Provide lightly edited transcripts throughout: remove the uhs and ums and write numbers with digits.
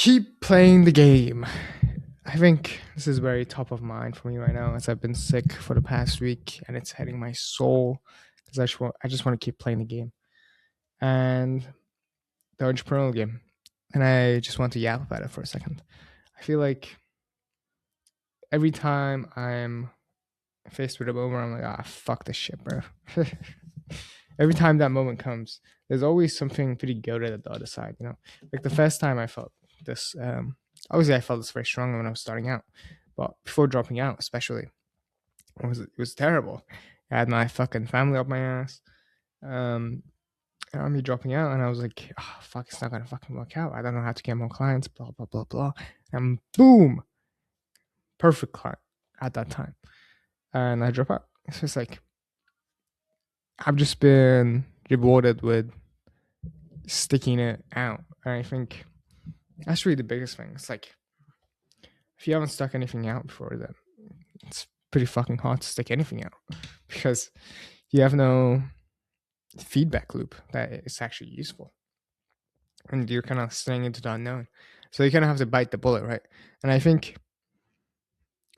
Keep playing the game. I think this is very top of mind for me right now as I've been sick for the past week and it's hitting my soul because I just want to keep playing the game and the entrepreneurial game. And I just want to yap about it for a second. I feel like every time I'm faced with a moment, I'm like, fuck this shit, bro. Every time that moment comes, there's always something pretty good at the other side, you know? Like the first time I felt this, obviously I felt this very strongly when I was starting out, but before dropping out, especially, it was terrible. I had my fucking family up my ass. Um, and me dropping out, and I was like, fuck, it's not gonna fucking work out. I don't know how to get more clients, blah, blah, blah, blah. And boom, perfect client at that time. And I drop out. It's just like, I've just been rewarded with sticking it out. And I think that's really the biggest thing. It's like, if you haven't stuck anything out before, then it's pretty fucking hard to stick anything out because you have no feedback loop that is actually useful. And you're kind of staying into the unknown. So you kind of have to bite the bullet, right? And I think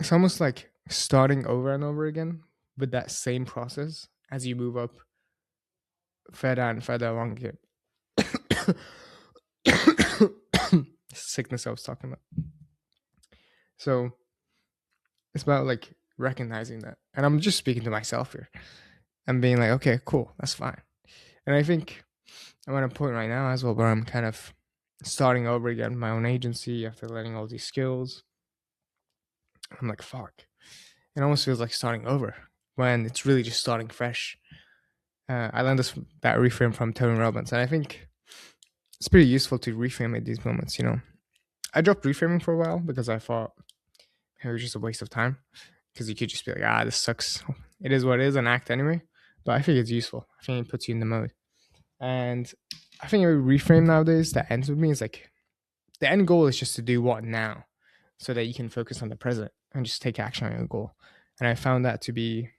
it's almost like starting over and over again with that same process as you move up further and further along the sickness I was talking about. So it's about like recognizing that. And I'm just speaking to myself here and being like, okay, cool, that's fine. And I think I'm at a point right now as well where I'm kind of starting over again my own agency after learning all these skills. I'm like, fuck. It almost feels like starting over when it's really just starting fresh. I learned that reframe from Tony Robbins, and I think it's pretty useful to reframe at these moments. You know, I dropped reframing for a while because I thought it was just a waste of time because you could just be like, this sucks. It is what it is and act anyway. But I think it's useful. I think it puts you in the mode. And I think every reframe nowadays that ends with me is like, the end goal is just to do what now so that you can focus on the present and just take action on your goal. And I found that to be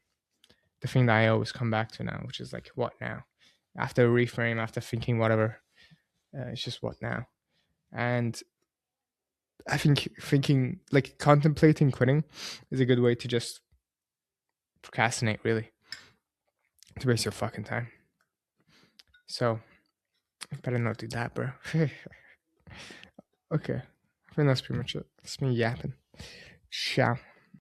the thing that I always come back to now, which is like, what now? After reframe, after thinking whatever, it's just what now? And I think thinking, like contemplating quitting is a good way to just procrastinate, really, to waste your fucking time. So, I better not do that, bro. Okay, I think that's pretty much it. It's me yapping. Ciao.